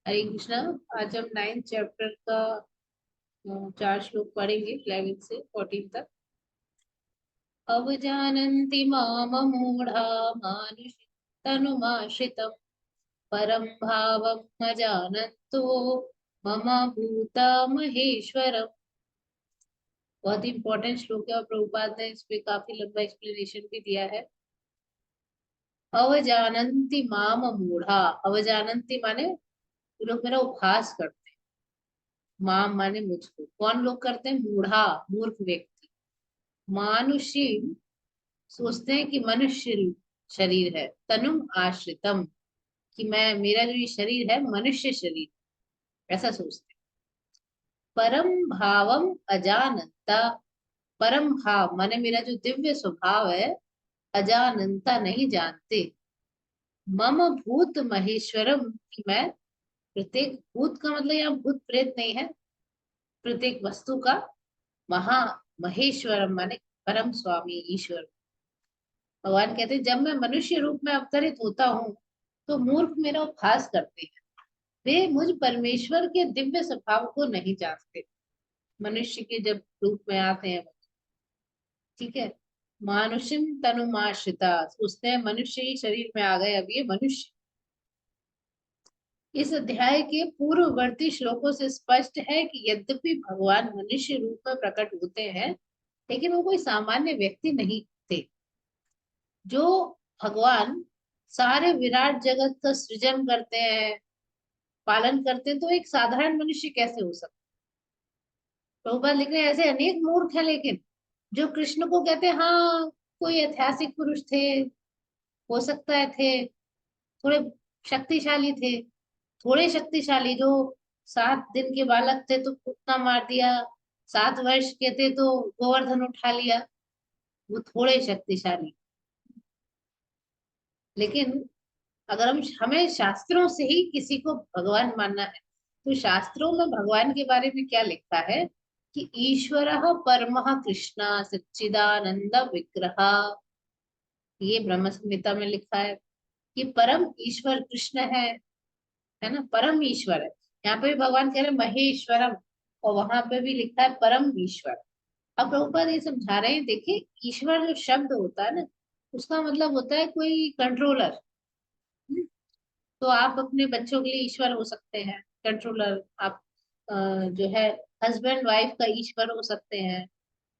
हरे कृष्णा। आज हम 9th chapter का 4 श्लोक पढ़ेंगे 11 से 14 तक। अवजानन्ति माममूढ़ा मानुषं तनुमाश्रितं परं भावं न जानन्तो मम भूता महेश्वरम्। बहुत इंपॉर्टेंट श्लोक है और प्रभुपाद ने इस पे काफी लंबा एक्सप्लेनेशन भी दिया है। अवजानन्ति माममूढ़ा, अवजानन्ति माने वो लोग मेरा उपहास करते हैं। माम माने मुझको, कौन लोग करते हैं? मूढ़ा, मूर्ख व्यक्ति। मानुषी, सोचते हैं कि मनुष्य शरीर है। तनुम आश्रितम, कि मैं, मेरा जो ये शरीर है मनुष्य शरीर, ऐसा सोचते हैं। परम भावम अजानंता, परम भाव माने मेरा जो दिव्य स्वभाव है, अजानंता नहीं जानते। मम भूत महेश्वरम, कि मैं प्रत्येक भूत का मतलब यहाँ भूत प्रेत नहीं है, प्रत्येक वस्तु का महा महेश्वरम माने परम स्वामी ईश्वर। भगवान कहते हैं जब मैं मनुष्य रूप में अवतरित होता हूँ तो मूर्ख मेरा उपहास करते हैं। वे मुझ परमेश्वर के दिव्य स्वभाव को नहीं जानते। मनुष्य के जब रूप में आते हैं, ठीक है। मानुषम तनुमाश्रिता, सोचते हैं मनुष्य ही शरीर में आ गए, अब ये मनुष्य। इस अध्याय के पूर्ववर्ती श्लोकों से स्पष्ट है कि यद्यपि भगवान मनुष्य रूप में प्रकट होते हैं, लेकिन वो कोई सामान्य व्यक्ति नहीं थे। जो भगवान सारे विराट जगत का सृजन करते हैं, पालन करते हैं, तो एक साधारण मनुष्य कैसे हो सकता? प्रभुपाद लिख रहे हैं ऐसे अनेक मूर्ख हैं, लेकिन जो कृष्ण को कहते हैं हाँ कोई ऐतिहासिक पुरुष थे, हो सकता है थे, थोड़े शक्तिशाली थे, थोड़े शक्तिशाली, जो 7 दिन के बालक थे तो पुतना मार दिया, 7 वर्ष के थे तो गोवर्धन उठा लिया, वो थोड़े शक्तिशाली। लेकिन अगर हमें शास्त्रों से ही किसी को भगवान मानना है, तो शास्त्रों में भगवान के बारे में क्या लिखा है कि ईश्वर परमः कृष्ण सच्चिदानंद विग्रह। ये ब्रह्म संहिता में लिखा है कि परम ईश्वर कृष्ण है ना, परम ईश्वर है। यहाँ पे भी भगवान कह रहे हैं महेश्वरम, और वहां पे भी लिखा है परम ईश्वर। अब प्रभुपाद ये समझा रहे हैं, देखिए ईश्वर जो शब्द होता है ना, उसका मतलब होता है कोई कंट्रोलर। तो आप अपने बच्चों के लिए ईश्वर हो सकते हैं, कंट्रोलर। आप जो है हस्बैंड वाइफ का ईश्वर हो सकते हैं,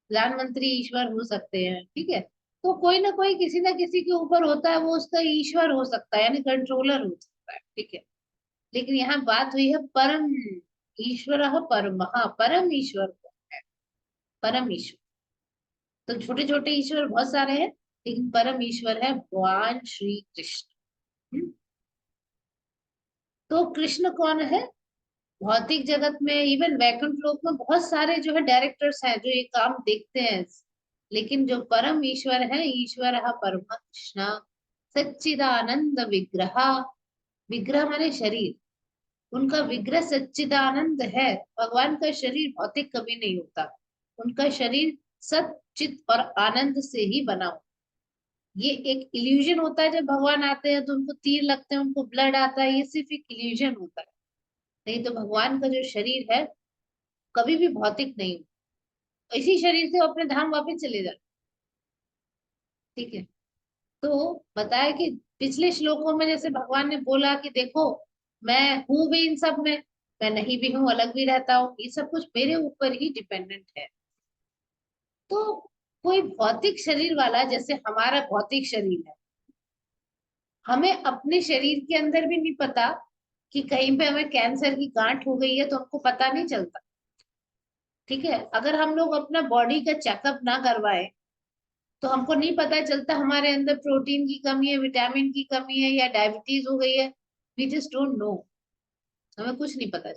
प्रधानमंत्री ईश्वर हो सकते हैं, ठीक है। तो कोई ना कोई किसी ना किसी के ऊपर होता है, वो उसका ईश्वर हो सकता है, यानी कंट्रोलर हो सकता है, ठीक है। लेकिन यहाँ बात हुई है परम ईश्वर, परम, हाँ परम ईश्वर को है, परम ईश्वर। तो छोटे छोटे ईश्वर बहुत सारे हैं, लेकिन परम ईश्वर है भगवान श्री कृष्ण। तो कृष्ण कौन है? भौतिक जगत में, इवन वैकुंठ लोक में बहुत सारे जो है डायरेक्टर्स हैं जो ये काम देखते हैं, लेकिन जो परम ईश्वर है, ईश्वर परम कृष्ण सच्चिदानंद विग्रह। विग्रह माने शरीर, उनका विग्रह सच्चिदानंद है। भगवान का शरीर भौतिक कभी नहीं होता, उनका शरीर सच्चित और आनंद से ही बना हो। ये एक इल्यूजन होता है, जब भगवान आते हैं तो उनको तीर लगते हैं, उनको ब्लड आता है, ये सिर्फ एक इल्यूजन होता है। नहीं तो भगवान का जो शरीर है कभी भी भौतिक नहीं, इसी शरीर से वो अपने धाम वापस चले जाते, ठीक है। तो बताया कि पिछले श्लोकों में जैसे भगवान ने बोला कि देखो मैं हूं भी इन सब में, मैं नहीं भी हूँ, अलग भी रहता हूँ, ये सब कुछ मेरे ऊपर ही डिपेंडेंट है। तो कोई भौतिक शरीर वाला, जैसे हमारा भौतिक शरीर है, हमें अपने शरीर के अंदर भी नहीं पता कि कहीं पे हमें कैंसर की गांठ हो गई है, तो हमको पता नहीं चलता, ठीक है। अगर हम लोग अपना बॉडी का चेकअप ना करवाए तो हमको नहीं पता चलता हमारे अंदर प्रोटीन की कमी है, विटामिन की कमी है, या डायबिटीज हो गई है। वी जस्ट डोंट नो, हमें कुछ नहीं पता।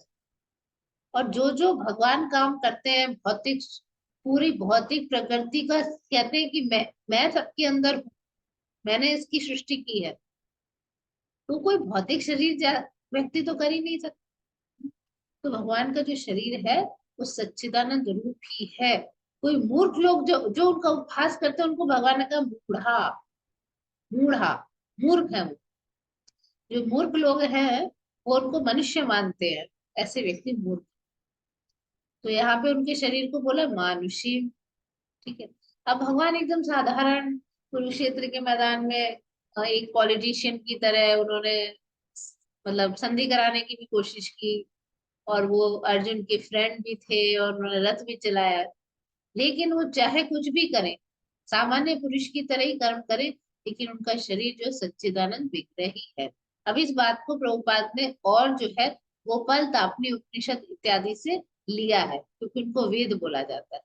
और जो जो भगवान काम करते हैं भौतिक, पूरी भौतिक प्रकृति का कहते हैं कि मैं सबके अंदर हूँ, मैंने इसकी सृष्टि की है। तो कोई भौतिक शरीर व्यक्ति तो कर ही नहीं सकता। तो भगवान का जो शरीर है वो सच्चिदानंद रूप ही है। कोई मूर्ख लोग जो जो उनका उपहास करते हैं, उनको भगवान ने कहा मूढ़ा, मूढ़ा, मूर्ख है वो। जो मूर्ख लोग हैं वो उनको मनुष्य मानते हैं, ऐसे व्यक्ति मूर्ख। तो यहाँ पे उनके शरीर को बोला मानुषी। ठीक है। अब भगवान एकदम साधारण कुरुक्षेत्र के मैदान में एक पॉलिटिशियन की तरह उन्होंने मतलब संधि कराने की भी कोशिश की, और वो अर्जुन के फ्रेंड भी थे और उन्होंने रथ भी चलाया। लेकिन वो चाहे कुछ भी करें, सामान्य पुरुष की तरह ही कर्म करें, लेकिन उनका शरीर जो सच्चिदानंद विग्रह ही है। अब इस बात को प्रभुपाद ने और जो है गोपाल तापनी उपनिषद इत्यादि से लिया है, क्योंकि उनको वेद बोला जाता है।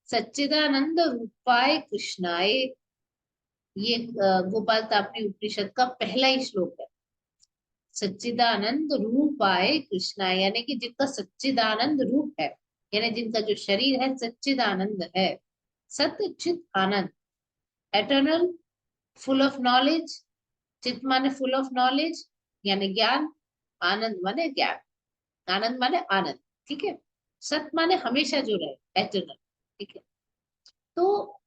सच्चिदानंद रूपाय कृष्णाय, ये गोपाल तापनी उपनिषद का पहला ही श्लोक है। सच्चिदानंद रूपाय कृष्णाय, यानी कि जिनका सच्चिदानंद रूप है, यानी जिनका जो शरीर है सच्चिदानंद है। सत्य चित आनंद, एटर्नल, फुल ऑफ नॉलेज। चित माने फुल ऑफ नॉलेज यानी ज्ञान, आनंद माने ज्ञान, आनंद माने आनंद। ठीक है। सत माने हमेशा जो रहे, एटर्नल। ठीक है। तो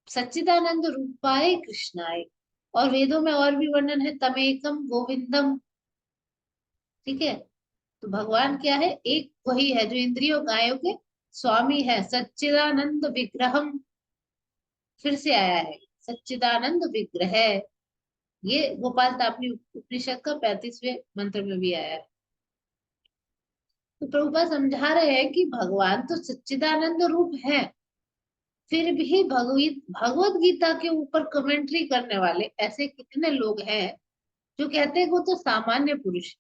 सच्चिदानंद रूपाय कृष्णाय, और वेदों में और भी वर्णन है, तमेकम गोविंदम। ठीक है। तो भगवान क्या है, एक वही है जो इंद्रियों कायों के स्वामी है। सच्चिदानंद विग्रहम, फिर से आया है सच्चिदानंद विग्रह। ये गोपाल तापनी उपनिषद का 35वें मंत्र में भी आया है। तो प्रभुपाद समझा रहे हैं कि भगवान तो सच्चिदानंद रूप है, फिर भी भगवत गीता के ऊपर कमेंट्री करने वाले ऐसे कितने लोग हैं जो कहते हैं वो तो सामान्य पुरुष,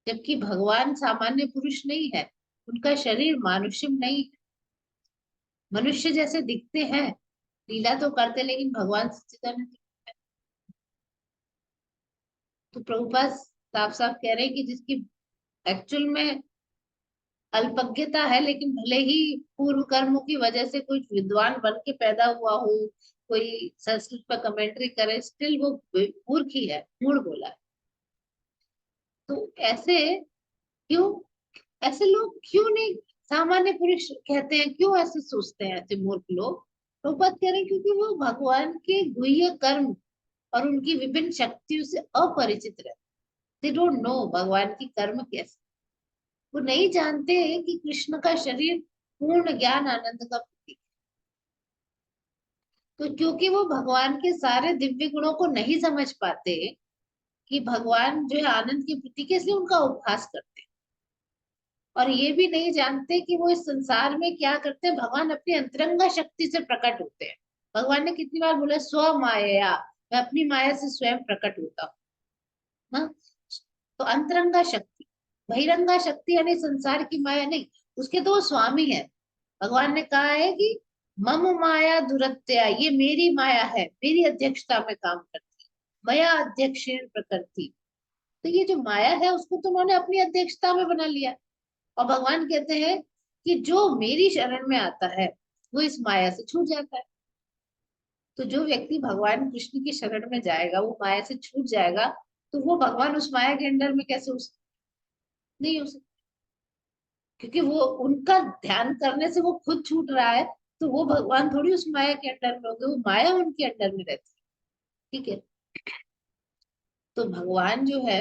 जबकि भगवान सामान्य पुरुष नहीं है। उनका शरीर मानुष्य नहीं है, मनुष्य जैसे दिखते हैं, लीला तो करते, लेकिन भगवान सच्चिदानंद। तो प्रभुपाद साफ साफ कह रहे हैं कि जिसकी एक्चुअल में अल्पज्ञता है, लेकिन भले ही पूर्व कर्मों की वजह से कोई विद्वान बन के पैदा हुआ हो, कोई संस्कृत पर कमेंट्री करे, स्टिल वो मूर्ख ही है, मूढ़ बोला है। तो ऐसे क्यों, ऐसे लोग क्यों नहीं सामान्य पुरुष कहते हैं, क्यों ऐसे सोचते हैं ऐसे मूर्ख लोग? तो बात कह रहे हैं क्योंकि वो भगवान के गुह्य कर्म और उनकी विभिन्न शक्तियों से अपरिचित रहते। दे डोंट नो भगवान की कर्म कैसे। वो नहीं जानते कि कृष्ण का शरीर पूर्ण ज्ञान आनंद का प्रतीक। तो क्योंकि वो भगवान के सारे दिव्य गुणों को नहीं समझ पाते कि भगवान जो है आनंद के प्रतीक है, इसलिए उनका उपहास करते हैं। और ये भी नहीं जानते कि वो इस संसार में क्या करते हैं, भगवान अपनी अंतरंगा शक्ति से प्रकट होते हैं। भगवान ने कितनी बार बोला, स्व माया, मैं अपनी माया से स्वयं प्रकट होता हूँ ना। तो अंतरंगा शक्ति, बहिरंगा शक्ति यानी संसार की माया नहीं, उसके तो वो स्वामी है। भगवान ने कहा है कि मम माया दुरत्या, ये मेरी माया है, मेरी अध्यक्षता में काम करती है, मया अध्यक्षेण प्रकृति। तो ये जो माया है उसको तो उन्होंने अपनी अध्यक्षता में बना लिया। और भगवान कहते हैं कि जो मेरी शरण में आता है वो इस माया से छूट जाता है। तो जो व्यक्ति भगवान कृष्ण की शरण में जाएगा वो माया से छूट जाएगा, तो वो भगवान उस माया के अंडर में कैसे हो सकता? नहीं हो सकता, क्योंकि वो उनका ध्यान करने से वो खुद छूट रहा है। तो वो भगवान थोड़ी उस माया के अंडर में होंगे, वो माया उनके अंडर में रहती है। ठीक है। तो भगवान जो है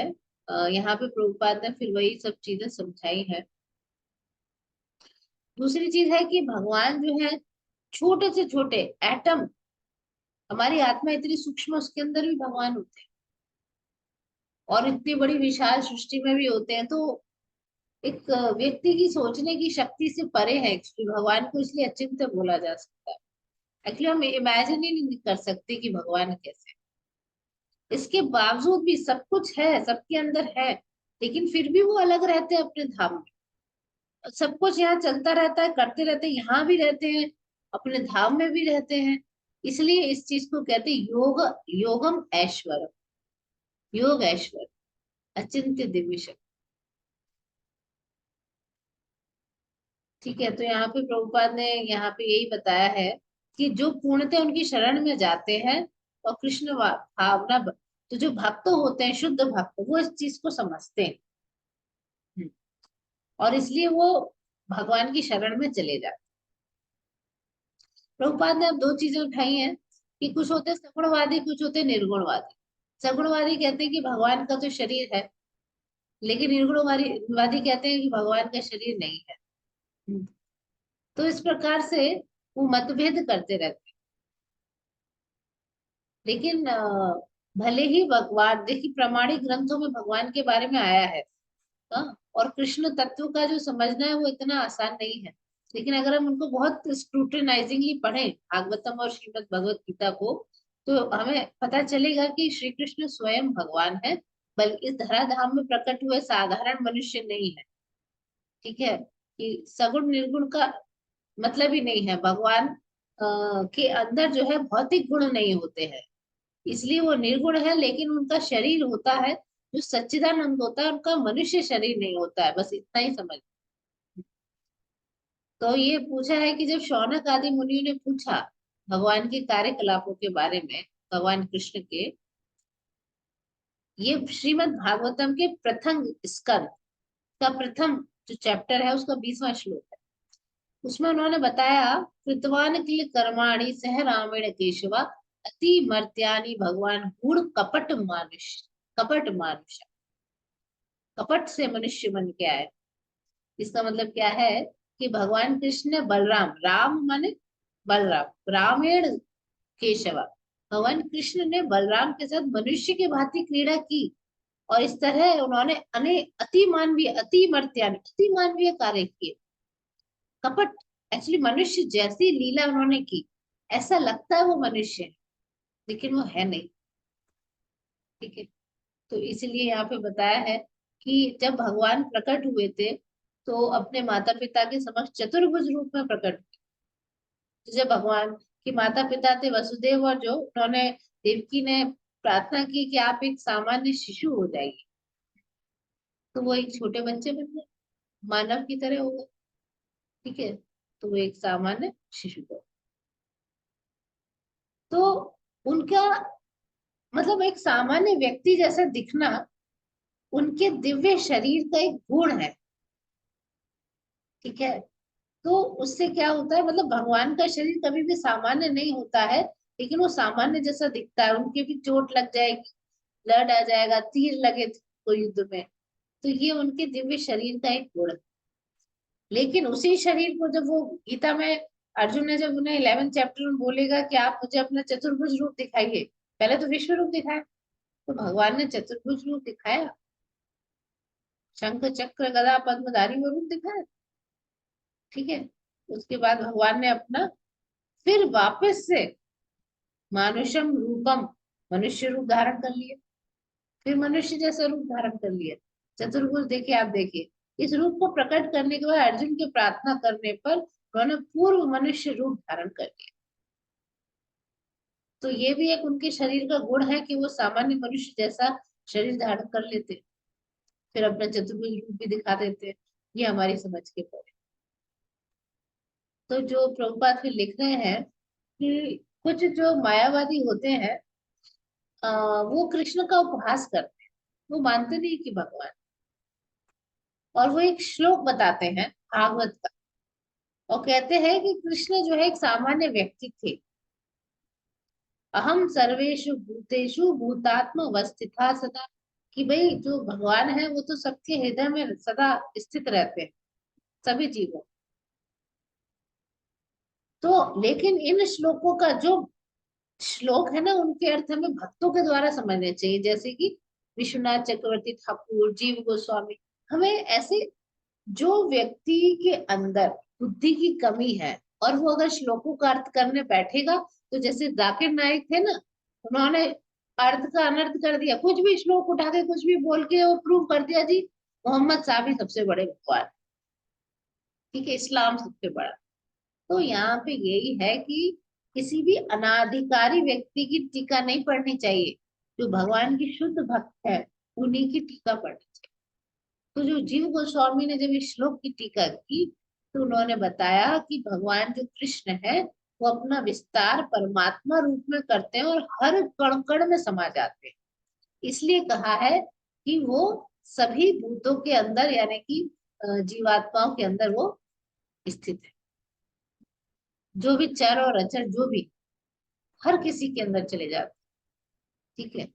यहाँ पे प्रभुपाद ने फिर वही सब चीजें समझाई है। दूसरी चीज है कि भगवान जो है छोटे से छोटे एटम, हमारी आत्मा इतनी सूक्ष्म, उसके अंदर भी भगवान होते हैं, और इतनी बड़ी विशाल सृष्टि में भी होते हैं। तो एक व्यक्ति की सोचने की शक्ति से परे है एक्चुअली भगवान को, इसलिए अचिंत्य बोला जा सकता है। एक्चुअली हम इमेजिन ही नहीं कर सकते कि भगवान कैसे हैं। इसके बावजूद भी सब कुछ है, सबके अंदर है, लेकिन फिर भी वो अलग रहते हैं अपने धाम में। सब कुछ यहाँ चलता रहता है, करते रहते हैं, यहाँ भी रहते हैं, अपने धाम में भी रहते हैं। इसलिए इस चीज को कहते हैं योग, योगम ऐश्वर, योग ऐश्वर, अचिंत्य दिव्य शक्ति। ठीक है। तो यहाँ पे प्रभुपाद ने यहाँ पे यही बताया है कि जो पूर्णतः उनकी शरण में जाते हैं और कृष्ण भावना तो जो भक्त होते हैं, शुद्ध भक्त, वो इस चीज को समझते हैं। हम्म। और इसलिए वो भगवान की शरण में चले जाते हैं। प्रभुपाद ने अब दो चीजें उठाई हैं कि कुछ होते हैं सगुणवादी, कुछ होते हैं निर्गुणवादी। सगुणवादी कहते हैं कि भगवान का तो शरीर है, लेकिन निर्गुणवादी वादी कहते हैं कि भगवान का शरीर नहीं है। हम्म। तो इस प्रकार से वो मतभेद करते रहते हैं। लेकिन भले ही भगवान, देखिए प्रामाणिक ग्रंथों में भगवान के बारे में आया है। हाँ, और कृष्ण तत्व का जो समझना है वो इतना आसान नहीं है। लेकिन अगर हम उनको बहुत स्क्रूटिनाइजिंगली पढ़ें, भागवतम और श्रीमद् भगवत गीता को, तो हमें पता चलेगा कि श्री कृष्ण स्वयं भगवान है, बल्कि इस धराधाम में प्रकट हुए साधारण मनुष्य नहीं है। ठीक है, कि सगुण निर्गुण का मतलब ही नहीं है। भगवान के अंदर जो है भौतिक गुण नहीं होते हैं, इसलिए वो निर्गुण है, लेकिन उनका शरीर होता है जो सच्चिदानंद होता है, उनका मनुष्य शरीर नहीं होता है, बस इतना ही समझ। तो ये पूछा है कि जब शौनक आदि मुनियों ने पूछा भगवान के कार्यकलापों के बारे में, भगवान कृष्ण के, ये श्रीमद् भागवतम के प्रथम स्कंद का प्रथम जो चैप्टर है उसका 20वां श्लोक है। उसमें उन्होंने बताया, कृतवान किल कर्माणि सह रामेण केशवा अति मर्त्यानि भगवान गूढ़ कपट मानुष, कपट मानुष, कपट से मनुष्य बन के आए। इसका मतलब क्या है कि भगवान कृष्ण ने बलराम, राम माने बलराम, रामेण केशवा, भगवान कृष्ण ने बलराम के साथ मनुष्य की भांति क्रीड़ा की, और इस तरह उन्होंने अति मर्त्यानि, अति मानवीय कार्य किए। कपट, एक्चुअली मनुष्य जैसी लीला उन्होंने की, ऐसा लगता है वो मनुष्य है, लेकिन वो है नहीं। ठीक है, तो इसलिए यहाँ पे बताया है कि जब भगवान प्रकट हुए थे तो अपने माता पिता के समक्ष चतुर्भुज रूप में प्रकट हुए। तो जब भगवान के माता पिता थे वसुदेव और जो, उन्होंने, देवकी ने प्रार्थना की कि आप एक सामान्य शिशु हो जाइए, तो वो एक छोटे बच्चे बन गए, मानव की तरह हो गए। ठीक है, तो वो एक सामान्य शिशु को, तो उनका मतलब एक सामान्य व्यक्ति जैसा दिखना उनके दिव्य शरीर का एक गुण है। ठीक है, तो उससे क्या होता है, मतलब भगवान का शरीर कभी भी सामान्य नहीं होता है, लेकिन वो सामान्य जैसा दिखता है। उनके भी चोट लग जाएगी, ब्लड आ जाएगा, तीर लगे तो युद्ध में, तो ये उनके दिव्य शरीर का एक गुण है। लेकिन उसी शरीर को जब वो गीता में अर्जुन ने जब उन्हें 11 चैप्टर में बोलेगा कि आप मुझे अपना चतुर्भुज रूप दिखाइए, पहले तो विश्व रूप दिखाया, तो भगवान ने चतुर्भुज रूप दिखाया, शंख चक्र गदा पद्मधारी वो रूप दिखाया। ठीक है, उसके बाद भगवान ने अपना फिर वापस से मानुषम रूपम, मनुष्य रूप धारण कर लिया, फिर मनुष्य जैसा रूप धारण कर लिया। चतुर्भुज देखिए, आप देखिए, इस रूप को प्रकट करने के बाद अर्जुन की प्रार्थना करने पर उन्होंने पूर्व मनुष्य रूप धारण कर लिया। तो ये भी एक उनके शरीर का गुण है कि वो सामान्य मनुष्य जैसा शरीर धारण कर लेते, फिर अपना चतुर्भुज रूप भी दिखा देते। ये हमारी समझ के परे। तो जो प्रभुपाद फिर लिख रहे हैं कि कुछ जो मायावादी होते हैं, वो कृष्ण का उपहास करते हैं, वो मानते नहीं कि भगवान, और वो एक श्लोक बताते हैं भागवत का, और कहते हैं कि कृष्ण जो है एक सामान्य व्यक्ति थे। अहम सर्वेषु भूतेषु भूतात्म अवस्थिता सदा, कि भाई जो भगवान है वो तो सबके हृदय में सदा स्थित रहते हैं, सभी जीवों। तो लेकिन इन श्लोकों का जो श्लोक है ना, उनके अर्थ हमें भक्तों के द्वारा समझने चाहिए, जैसे कि विश्वनाथ चक्रवर्ती ठाकुर, जीव गोस्वामी। हमें ऐसे, जो व्यक्ति के अंदर बुद्धि की कमी है और वो अगर श्लोकों का अर्थ करने बैठेगा, तो जैसे जाकिर नाइक थे ना, उन्होंने अर्थ का अनर्थ कर दिया, कुछ भी श्लोक उठा के कुछ भी बोल के वो प्रूव कर दिया जी मोहम्मद साहब ही सबसे बड़े भगवान। ठीक है, इस्लाम सबसे बड़ा। तो यहाँ पे यही है कि किसी भी अनाधिकारी व्यक्ति की टीका नहीं पढ़नी चाहिए, जो भगवान की शुद्ध भक्त है उन्हीं की टीका पढ़नी चाहिए। तो जो जीव गोस्वामी ने जब इस श्लोक की टीका की, तो उन्होंने बताया कि भगवान जो कृष्ण है वो अपना विस्तार परमात्मा रूप में करते हैं और हर कण कण में समा जाते हैं। इसलिए कहा है कि वो सभी भूतों के अंदर, यानी कि जीवात्माओं के अंदर वो स्थित है। जो भी चर और अचर जो भी, हर किसी के अंदर चले जाते हैं। ठीक है,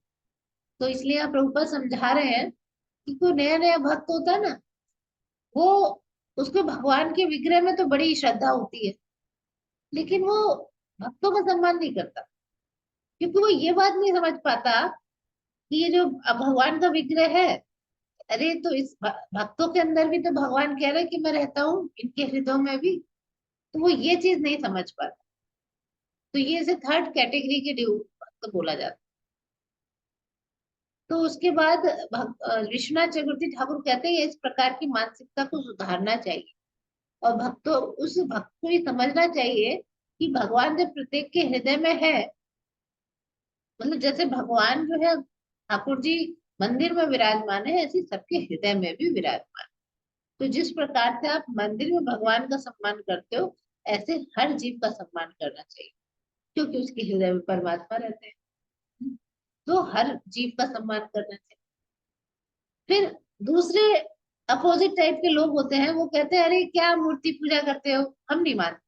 तो इसलिए आप प्रभुपाद समझा रहे हैं कि कोई नया नया भक्त होता है ना, वो उसको भगवान के विग्रह में तो बड़ी श्रद्धा होती है, लेकिन वो भक्तों का सम्मान नहीं करता, क्योंकि वो ये बात नहीं समझ पाता कि ये जो भगवान का विग्रह है, अरे तो इस भक्तों के अंदर भी तो भगवान कह रहे हैं कि मैं रहता हूँ इनके हृदयों में भी। तो वो ये चीज नहीं समझ पाता। तो ये इसे थर्ड कैटेगरी के ड्यू भक्त बोला जाता है। तो उसके बाद विश्वनाथ चक्रवर्ती ठाकुर कहते हैं इस प्रकार की मानसिकता को सुधारना चाहिए, और भक्तों उस भक्त को ये समझना चाहिए कि भगवान जब प्रत्येक के हृदय में है, मतलब जैसे भगवान जो है ठाकुर जी मंदिर में विराजमान है, ऐसे सबके हृदय में भी विराजमान। तो जिस प्रकार से आप मंदिर में भगवान का सम्मान करते हो, ऐसे हर जीव का सम्मान करना चाहिए, क्योंकि उसके हृदय में परमात्मा रहते हैं। तो हर जीव का सम्मान करना चाहिए। फिर दूसरे अपोजिट टाइप के लोग होते हैं, वो कहते हैं अरे क्या मूर्ति पूजा करते हो, हम नहीं मानते।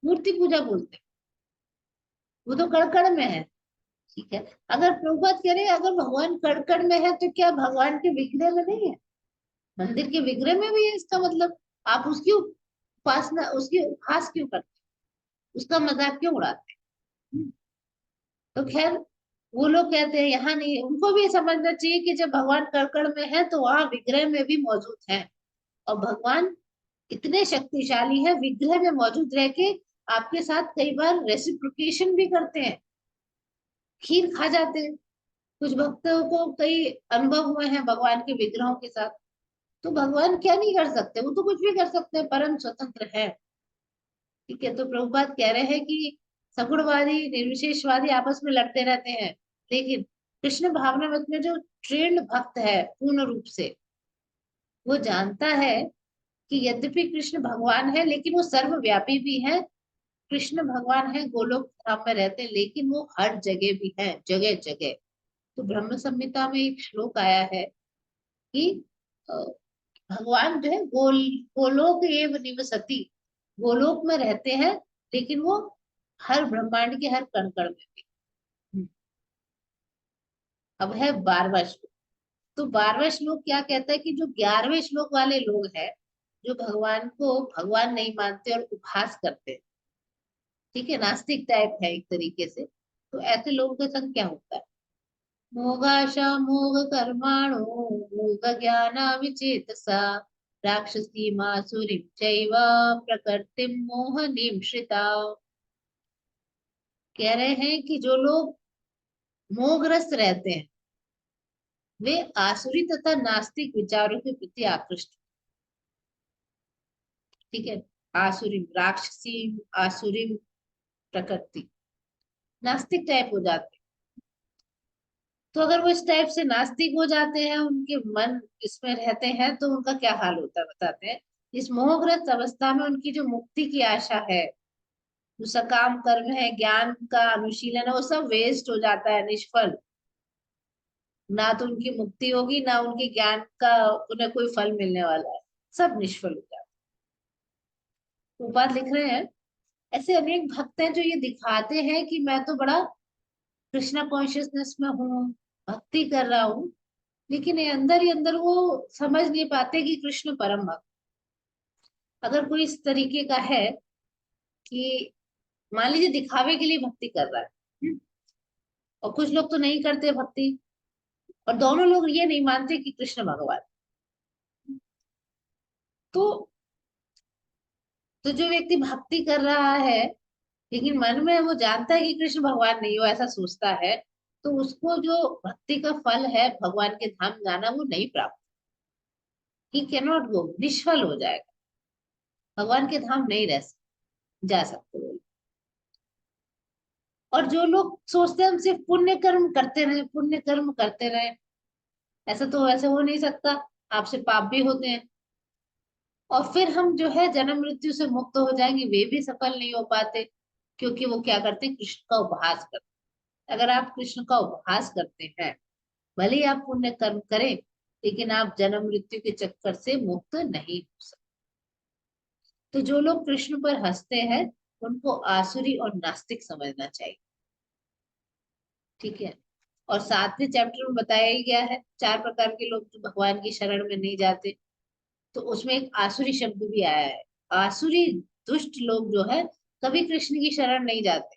मूर्ति पूजा बोलते हैं, वो तो कड़कड़ में है। ठीक है, अगर प्रभुपाद कह रहे हैं अगर भगवान कड़कड़ में है तो क्या भगवान के विग्रह में नहीं है? मंदिर के विग्रह में भी है, इसका मतलब आप उसकी उपासना, उसकी उपहास क्यों करते हैं, उसका मजाक क्यों उड़ाते हैं? तो खैर, वो लोग कहते हैं यहाँ नहीं, उनको भी समझना चाहिए कि जब भगवान कड़कड़ में है तो वहां विग्रह में भी मौजूद है। और भगवान इतने शक्तिशाली है, विग्रह में मौजूद रह के आपके साथ कई बार रेसिप्रोकेशन भी करते हैं, खीर खा जाते हैं। कुछ भक्तों को कई अनुभव हुए हैं भगवान के विग्रहों के साथ। तो भगवान क्या नहीं कर सकते, वो तो कुछ भी कर सकते हैं, परम स्वतंत्र है। ठीक है, तो प्रभुपाद कह रहे हैं कि सगुणवादी निर्विशेषवादी आपस में लड़ते रहते हैं, लेकिन कृष्ण भावनामृत में जो ट्रेंड भक्त है पूर्ण रूप से, वो जानता है कि यद्यपि कृष्ण भगवान है लेकिन वो सर्वव्यापी भी है। कृष्ण भगवान है, गोलोक धाम में रहते हैं, लेकिन वो हर जगह भी है, जगह जगह। तो ब्रह्म संहिता में एक श्लोक आया है कि अ, भगवान जो है गोलोक एव निवसति, गोलोक में रहते हैं, लेकिन वो हर ब्रह्मांड के हर कण कण में भी। अब है 12वां श्लोक। तो 12वां श्लोक क्या कहता है कि जो 11वें श्लोक वाले लोग हैं, जो भगवान को भगवान नहीं मानते और उपहास करते हैं, ठीक है, नास्तिक टाइप है एक तरीके से, तो ऐसे लोगों के संग क्या होता है? मोगाशा मोग कर्माणो मोग ज्ञान विचेतसा राक्षसी मासुरीं चैव प्रकृतिं मोहनीं श्रिता। कह रहे हैं कि जो लोग मोहग्रस्त रहते हैं, वे आसुरी तथा नास्तिक विचारों के प्रति आकृष्ट। ठीक है, आसुरी राक्षसी, आसुरी प्रकृति, नास्तिक टाइप हो जाते हैं। तो अगर वो इस टाइप से नास्तिक हो जाते हैं, उनके मन इसमें रहते हैं, तो उनका क्या हाल होता है बताते हैं। इस मोहग्रस्त अवस्था में उनकी जो मुक्ति की आशा है, जो सकाम कर्म है, ज्ञान का अनुशीलन है, वो सब वेस्ट हो जाता है, निष्फल। ना तो उनकी मुक्ति होगी, ना उनके ज्ञान का उन्हें कोई फल मिलने वाला है, सब निष्फल हो जाता है। वो बात लिख रहे हैं, ऐसे अनेक भक्त हैं जो ये दिखाते हैं कि मैं तो बड़ा कृष्णा कॉन्शियसनेस में हूँ, भक्ति कर रहा हूँ, लेकिन ये अंदर ही अंदर वो समझ नहीं पाते कि कृष्ण परम भक्त। अगर कोई इस तरीके का है कि मान लीजिए दिखावे के लिए भक्ति कर रहा है, और कुछ लोग तो नहीं करते भक्ति, और दोनों लोग ये नहीं मानते कि कृष्ण भगवान। तो तो जो व्यक्ति भक्ति कर रहा है, लेकिन मन में वो जानता है कि कृष्ण भगवान नहीं, वो ऐसा सोचता है, तो उसको जो भक्ति का फल है भगवान के धाम जाना, वो नहीं प्राप्त। ही कैनॉट गो, निष्फल हो जाएगा, भगवान के धाम नहीं जा सकते वो। और जो लोग सोचते हैं हम सिर्फ पुण्य कर्म करते रहे, पुण्य कर्म करते रहे, ऐसा तो वैसे हो नहीं सकता, आपसे पाप भी होते हैं, और फिर हम जो है जन्म मृत्यु से मुक्त हो जाएंगे, वे भी सफल नहीं हो पाते। क्योंकि वो क्या करते हैं, कृष्ण का उपहास करते हैं। अगर आप कृष्ण का उपहास करते हैं, भले ही आप पुण्य कर्म करें, लेकिन आप जन्म मृत्यु के चक्कर से मुक्त नहीं हो सकते। तो जो लोग कृष्ण पर हंसते हैं, उनको आसुरी और नास्तिक समझना चाहिए। ठीक है, और 7वें चैप्टर में बताया ही गया है 4 प्रकार के लोग जो भगवान की शरण में नहीं जाते। तो उसमें एक आसुरी शब्द भी आया है। आसुरी दुष्ट लोग जो है कभी कृष्ण की शरण नहीं जाते,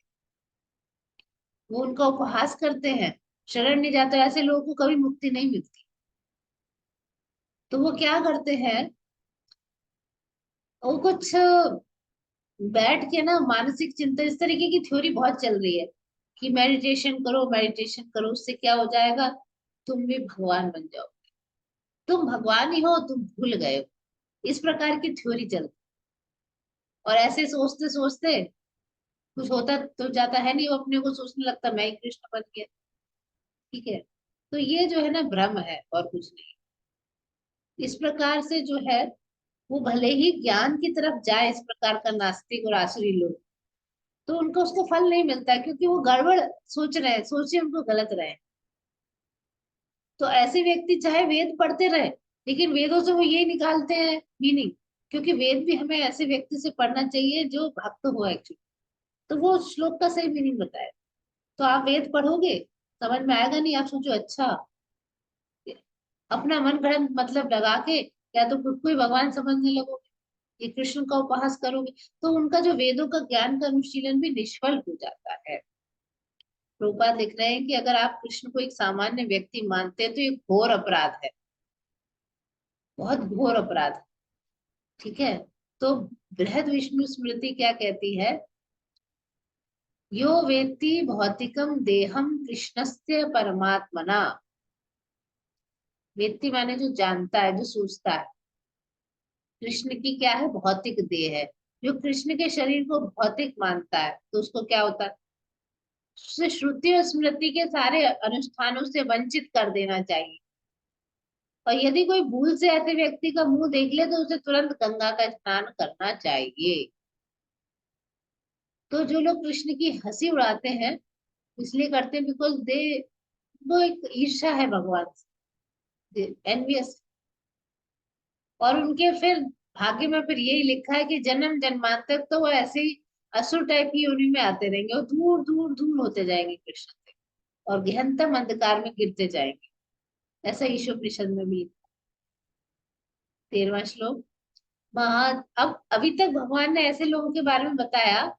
वो उनका उपहास करते हैं, शरण नहीं जाते, ऐसे लोगों को कभी मुक्ति नहीं मिलती। तो वो क्या करते हैं, वो कुछ बैठ के ना मानसिक चिंतन, इस तरीके की थ्योरी बहुत चल रही है कि मेडिटेशन करो, मेडिटेशन करो, उससे क्या हो जाएगा, तुम भी भगवान बन जाओ, तुम भगवान ही हो, तुम भूल गए हो। इस प्रकार की थ्योरी चलती। और ऐसे सोचते सोचते कुछ होता तो जाता है नहीं, वो अपने को सोचने लगता मैं ही कृष्ण बन गया। ठीक है। तो ये जो है ना भ्रम है और कुछ नहीं। इस प्रकार से जो है वो भले ही ज्ञान की तरफ जाए, इस प्रकार का नास्तिक और आसुरी लोग, तो उनको उसको फल नहीं मिलता, क्योंकि वो गड़बड़ सोच रहे हैं, सोचे उनको गलत रहे। तो ऐसे व्यक्ति चाहे वेद पढ़ते रहे, लेकिन वेदों से वो ये निकालते हैं मीनिंग, क्योंकि वेद भी हमें ऐसे व्यक्ति से पढ़ना चाहिए जो भक्त हो एक्चुअली, तो वो श्लोक का सही मीनिंग बताए। तो आप वेद पढ़ोगे, समझ में आएगा नहीं, आप सोचो अच्छा, अपना मन गढ़ंत मतलब लगा के या तो खुद को ही भगवान समझने लगोगे, ये कृष्ण का उपहास करोगे, तो उनका जो वेदों का ज्ञान का अनुशीलन भी निष्फल हो जाता है। प्रभुपाद लिख रहे हैं कि अगर आप कृष्ण को एक सामान्य व्यक्ति मानते हैं तो ये घोर अपराध है, बहुत घोर अपराध है। ठीक है। तो बृहद विष्णु स्मृति क्या कहती है, यो वेत्ति भौतिकम देहम कृष्णस्य परमात्मना। वेत्ति माने जो जानता है, जो सोचता है। कृष्ण की क्या है, भौतिक देह है। जो कृष्ण के शरीर को भौतिक मानता है तो उसको क्या होता है, उसे श्रुति और स्मृति के सारे अनुष्ठानों से वंचित कर देना चाहिए। और यदि कोई भूल से ऐसे व्यक्ति का मुंह देख ले तो उसे तुरंत गंगा का स्नान करना चाहिए। तो जो लोग कृष्ण की हंसी उड़ाते हैं, इसलिए करते हैं बिकॉज दे, वो एक ईर्ष्या है भगवान से, एनवियस। और उनके फिर भाग्य में फिर यही लिखा है कि जन्म जन्मांतर तो वो ऐसे ही असुर टाइप की योनि में आते रहेंगे और दूर दूर दूर होते जाएंगे कृष्ण से, और गहनतम अंधकार में गिरते जाएंगे। ऐसा ईशोपनिषद में भी 13वां श्लोक। महा अब अभी तक भगवान ने ऐसे लोगों के बारे में बताया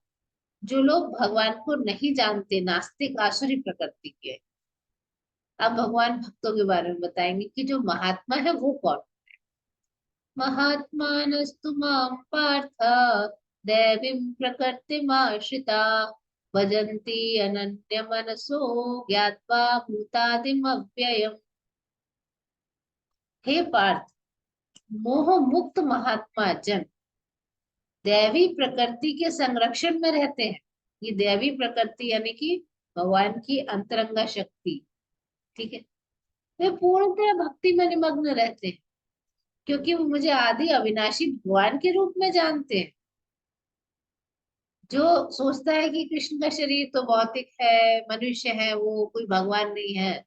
जो लोग भगवान को नहीं जानते, नास्तिक आसुरी प्रकृति के। अब भगवान भक्तों के बारे में बताएंगे कि जो महात्मा है वो कौन। महात्मानस्तु मां पार्थ दैवीं प्रकृतिमाश्रिता भजन्ति अनन्यमनसो ज्ञात्वा भूतादिम अव्ययम्। हे पार्थ, मोह मुक्त महात्मा जन दैवी प्रकृति के संरक्षण में रहते हैं। ये दैवी प्रकृति यानी कि भगवान की अंतरंगा शक्ति। ठीक है। वे पूर्णतः भक्ति में निमग्न रहते हैं, क्योंकि वो मुझे आदि अविनाशी भगवान के रूप में जानते हैं। जो सोचता है कि कृष्ण का शरीर तो भौतिक है, मनुष्य है, वो कोई भगवान नहीं है,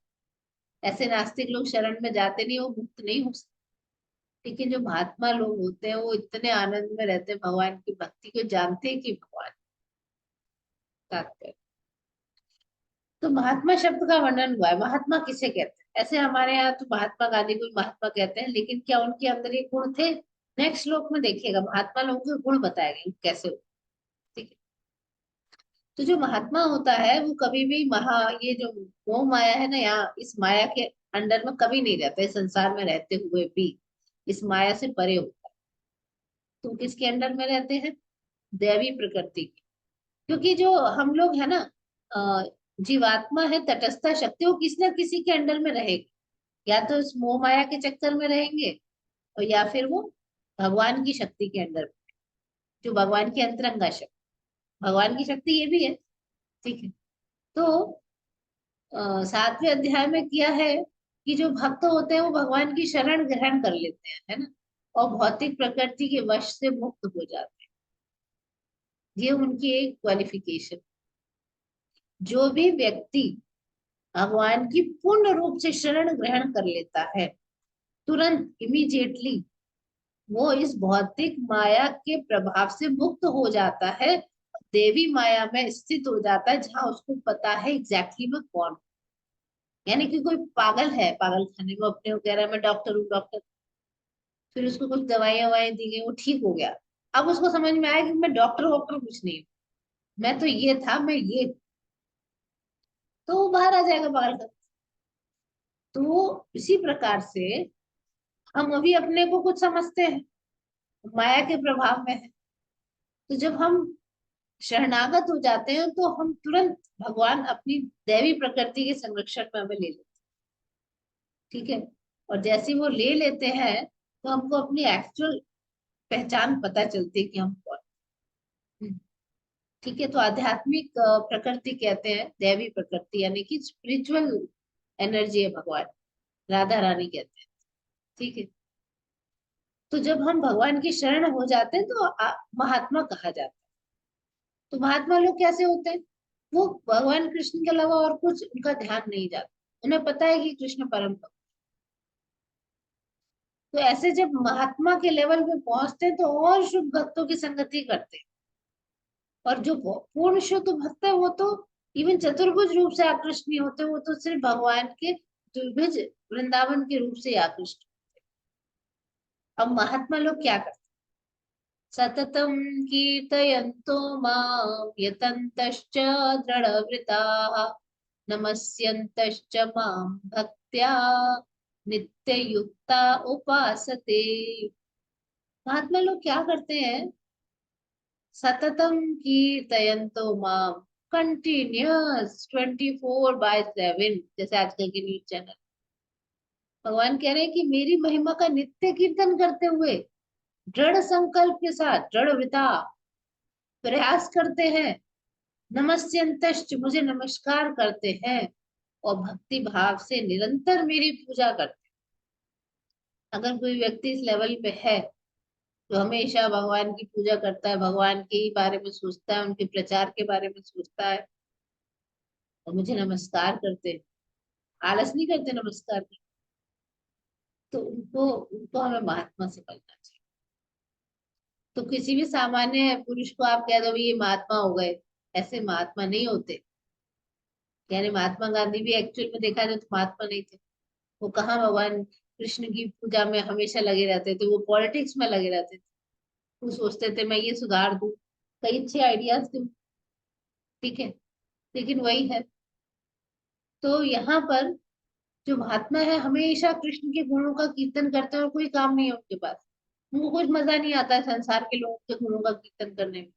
ऐसे नास्तिक लोग शरण में जाते नहीं, वो मुक्त नहीं हो सकते। लेकिन जो महात्मा लोग होते हैं वो इतने आनंद में रहते हैं, भगवान की भक्ति को जानते हैं कि भगवान तात्पर्य। तो महात्मा शब्द का वर्णन हुआ है। महात्मा किसे कहते हैं, ऐसे हमारे यहाँ तो महात्मा गांधी को महात्मा कहते हैं, लेकिन क्या उनके अंदर ये गुण थे? नेक्स्ट श्लोक में देखिएगा महात्मा लोगों के गुण बताए गए कैसे हो। ठीक है। तो जो महात्मा होता है वो कभी भी ये जो मोह माया है ना, यहाँ इस माया के अंडर में कभी नहीं रहता है, इस संसार में रहते हुए भी इस माया से परे होता है। तो किसके अंडर में रहते हैं, दैवी प्रकृति के। क्योंकि जो हम लोग है ना, अ, जीवात्मा है, तटस्था शक्ति, वो किसी ना किसी के अंडर में रहेगी। या तो इस मोह माया के चक्कर में रहेंगे, और या फिर वो भगवान की शक्ति के अंडर, जो भगवान की अंतरंगा शक्ति, भगवान की शक्ति ये भी है। ठीक है। तो 7वें अध्याय में किया है कि जो भक्त होते हैं वो भगवान की शरण ग्रहण कर लेते हैं, है ना, और भौतिक प्रकृति के वश से मुक्त हो जाते हैं। ये उनकी एक क्वालिफिकेशन। जो भी व्यक्ति भगवान की पूर्ण रूप से शरण ग्रहण कर लेता है, तुरंत इमीडिएटली वो इस भौतिक माया के प्रभाव से मुक्त हो जाता है, देवी माया में स्थित हो जाता है, जहां उसको पता है एग्जैक्टली मैं कौन हूं। यानी कि कोई पागल है, पागल खाने में अपने कह रहा है मैं डॉक्टर हूँ डॉक्टर, फिर उसको कुछ दवाइयां ववाई दी गई, वो ठीक हो गया। अब उसको समझ में आया कि मैं डॉक्टर वॉक्टर कुछ नहीं हूँ, मैं तो ये था, मैं ये हूँ। तो वो बाहर आ जाएगा पागल खाने। तो इसी प्रकार से हम अभी अपने को कुछ समझते हैं, माया के प्रभाव में है। तो जब हम शरणागत हो जाते हैं तो हम तुरंत भगवान अपनी दैवी प्रकृति के संरक्षण में हमें ले लेते हैं। ठीक है। और जैसे ही वो ले लेते हैं तो हमको अपनी एक्चुअल पहचान पता चलती है कि हम कौन हैं। ठीक है। तो आध्यात्मिक प्रकृति कहते हैं दैवी प्रकृति, यानी कि स्पिरिचुअल एनर्जी है भगवान, राधा रानी कहते हैं। ठीक है। तो जब हम भगवान की शरण हो जाते हैं तो महात्मा कहा जाता है। तो महात्मा लोग कैसे होते हैं? वो भगवान कृष्ण के अलावा और कुछ उनका ध्यान नहीं जाता, उन्हें पता है कि कृष्ण परम भक्त। तो ऐसे जब महात्मा के लेवल पे पहुंचते हैं तो और शुद्ध भक्तों की संगति करते हैं। और जो पूर्ण शुद्ध भक्त है वो तो इवन चतुर्भुज रूप से आकृष्ट नहीं होते, वो तो सिर्फ भगवान के द्विभुज वृंदावन के रूप से आकृष्ट। अब महात्मा लोग क्या करते? सततम कीर्तयन्तो मां यतन्तश्च दृढव्रताः नमस्यन्तश्च मां भक्त्या नित्ययुक्ता उपासते। महात्मा लोग क्या करते हैं? सततम कीर्तयन्तो मां, कंटिन्यूअस 24/7, जैसे आजकल के न्यूज चैनल। भगवान कह रहे हैं कि मेरी महिमा का नित्य कीर्तन करते हुए दृढ़ संकल्प के साथ, दृढ़ व्रता प्रयास करते हैं, नमस्यन्तश्च मुझे नमस्कार करते हैं, और भक्ति भाव से निरंतर मेरी पूजा करते हैं। अगर कोई व्यक्ति इस लेवल पे है तो हमेशा भगवान की पूजा करता है, भगवान के ही बारे में सोचता है, उनके प्रचार के बारे में सोचता है, और मुझे नमस्कार करते हैं, आलस नहीं करते नमस्कार करते, तो उनको उनको हमें महात्मा से करना चाहिए। तो किसी भी सामान्य पुरुष को आप कह दो भी ये महात्मा हो गए, ऐसे महात्मा नहीं होते। यानी महात्मा गांधी भी एक्चुअल में देखा जाए तो महात्मा नहीं थे। वो कहाँ भगवान कृष्ण की पूजा में हमेशा लगे रहते थे, वो पॉलिटिक्स में लगे रहते थे। वो सोचते थे मैं ये सुधार दूं, कई अच्छे आइडियाज दूं। ठीक है। लेकिन वही है। तो यहाँ पर जो महात्मा है हमेशा कृष्ण के गुणों का कीर्तन करते हैं, और कोई काम नहीं है उनके पास। उनको कुछ मजा नहीं आता है संसार के लोगों के गुणों का कीर्तन करने में।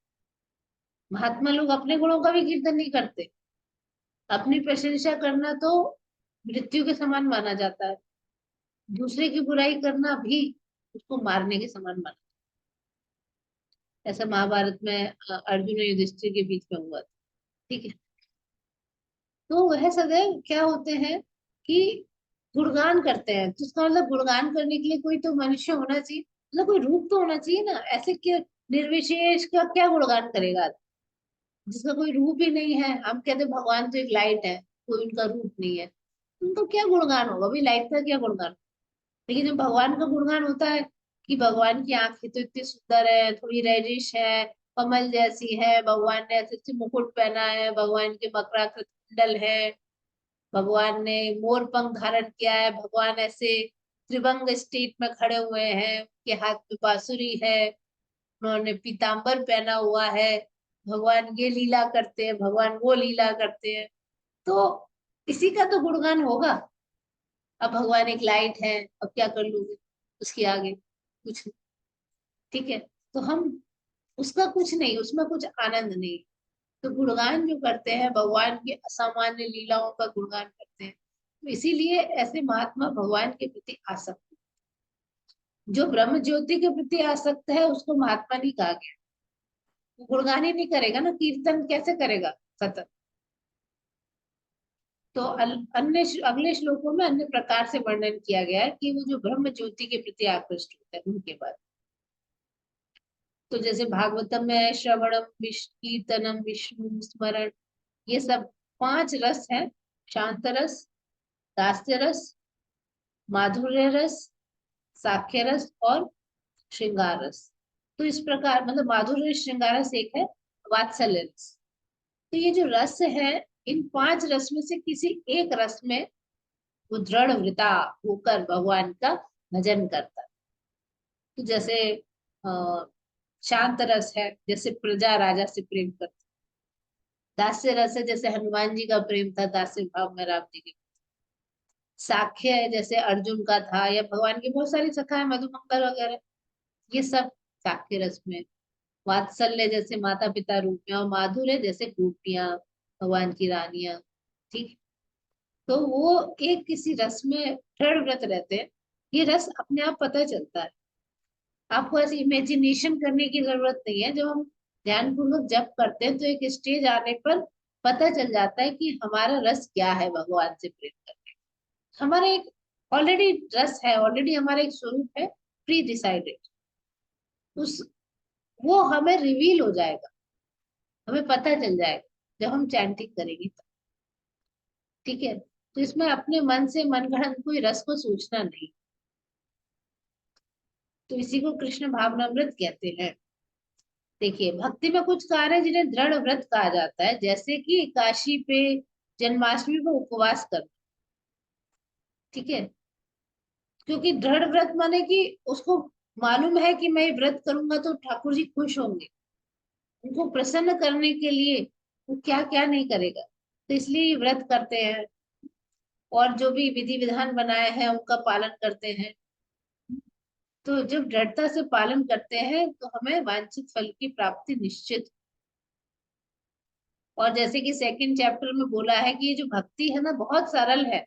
महात्मा लोग अपने गुणों का भी कीर्तन नहीं करते। अपनी प्रशंसा करना तो मृत्यु के समान माना जाता है, दूसरे की बुराई करना भी उसको मारने के समान माना। ऐसा महाभारत में अर्जुन और युधिष्ठिर के बीच में हुआ था। ठीक है। तो वह सदैव क्या होते हैं कि गुणगान करते हैं। तो इसका मतलब गुणगान करने के लिए कोई तो मनुष्य होना चाहिए, मतलब कोई रूप तो होना चाहिए ना। ऐसे क्या निर्विशेष का क्या गुणगान करेगा जिसका कोई रूप ही नहीं है? हम कहते हैं भगवान तो एक लाइट है, कोई उनका रूप नहीं है, उनका क्या गुणगान होगा भाई? लाइट का क्या गुणगान? लेकिन जब भगवान का गुणगान होता है कि भगवान की आंखें तो इतनी सुंदर है, थोड़ी रेडिश है, कमल जैसी है, भगवान ने ऐसे ऐसे मुकुट पहना है, भगवान के मकराकृत कुंडल है, भगवान ने मोर पंख धारण किया है, भगवान ऐसे त्रिभंग स्टेट में खड़े हुए हैं, उनके हाथ में बांसुरी है, उन्होंने पीतांबर पहना हुआ है, भगवान ये लीला करते हैं, भगवान वो लीला करते हैं। तो इसी का तो गुणगान होगा। अब भगवान एक लाइट है, अब क्या कर लोगे उसके आगे? कुछ नहीं। ठीक है। तो हम उसका कुछ नहीं, उसमें कुछ आनंद नहीं। तो गुणगान जो करते हैं भगवान की असामान्य लीलाओं का गुणगान करते हैं। तो इसीलिए ऐसे महात्मा भगवान के प्रति आसक्त। जो ब्रह्म ज्योति के प्रति आसक्त है उसको महात्मा नहीं कहा गया। वो गुणगान ही नहीं करेगा ना, कीर्तन कैसे करेगा सतत? तो अन्य अगले श्लोकों में अन्य प्रकार से वर्णन किया गया है कि वो जो ब्रह्म ज्योति के प्रति आकृष्ट होता है उनके बाद। तो जैसे भागवतम में है श्रवणम कीर्तनम विष्णु स्मरण, ये सब 5 रस है। शांत रस, दास्य रस, माधुर्य रस, साख्य रस और श्रृंगार रस। तो इस प्रकार मतलब माधुर्य श्रृंगार रस एक है, वात्सल्य रस। तो ये जो रस है, इन 5 रस में से किसी एक रस में वो दृढ़ व्रता होकर भगवान का भजन करता है। तो जैसे शांत रस है, जैसे प्रजा राजा से प्रेम करती। दास्य रस है, जैसे हनुमान जी का प्रेम था दास्य भाव में राम जी के। साख्य है, जैसे अर्जुन का था, या भगवान की बहुत सारी सखा है, मधुमंगल वगैरह, ये सब साख्य रस में। वात्सल्य जैसे माता पिता रूप में, और माधुर्य जैसे गोपियां, भगवान की रानियां। ठीक। तो वो एक किसी रस में दृढ़ व्रत रहते हैं। ये रस अपने आप पता चलता है। आपको ऐसे इमेजिनेशन करने की जरूरत नहीं है। जब हम ध्यान पूर्वक जप करते हैं तो एक स्टेज आने पर पता चल जाता है कि हमारा रस क्या है भगवान से प्रेम करने का। हमारा एक ऑलरेडी रस है, ऑलरेडी हमारा एक स्वरूप है, प्री डिसाइडेड। उस वो हमें रिवील हो जाएगा, हमें पता चल जाएगा जब हम चैंटिंग करेंगे तब। ठीक है। तो इसमें अपने मन से मनगढ़ंत कोई रस को सोचना नहीं। तो इसी को कृष्ण भावनामृत कहते हैं। देखिए, भक्ति में कुछ कार्य है जिन्हें दृढ़ व्रत कहा जाता है, जैसे कि काशी पे जन्माष्टमी पे उपवास करना। ठीक है। क्योंकि दृढ़ व्रत माने कि उसको मालूम है कि मैं ये व्रत करूंगा तो ठाकुर जी खुश होंगे। उनको प्रसन्न करने के लिए वो क्या क्या नहीं करेगा, तो इसलिए ये व्रत करते हैं। और जो भी विधि विधान बनाए हैं उनका पालन करते हैं। तो जब दृढ़ता से पालन करते हैं तो हमें वांछित फल की प्राप्ति निश्चित। और जैसे कि सेकंड चैप्टर में बोला है कि ये जो भक्ति है ना, बहुत सरल है,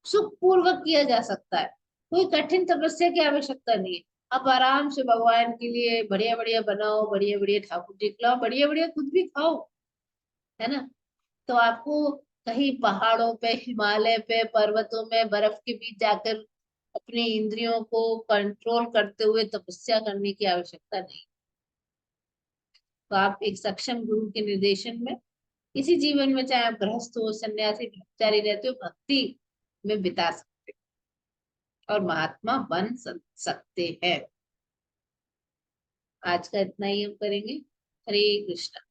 सुख पूर्वक किया जा सकता है। कोई कठिन तपस्या की आवश्यकता नहीं है। आप आराम से भगवान के लिए बढ़िया बढ़िया बनाओ, बढ़िया बढ़िया ठाकुर जी खिलाओ, बढ़िया बढ़िया खुद भी खाओ। है ना। तो आपको कहीं पहाड़ों पे, हिमालय पे, पर्वतों में, बर्फ के बीच जाकर अपनी इंद्रियों को कंट्रोल करते हुए तपस्या करने की आवश्यकता नहीं। तो आप एक सक्षम गुरु के निर्देशन में इसी जीवन में, चाहे आप गृहस्थ हो, सन्यासी, ब्रह्मचारी रहते हो, भक्ति में बिता सकते हो और महात्मा बन सकते हैं। आज का इतना ही हम करेंगे। हरे कृष्णा।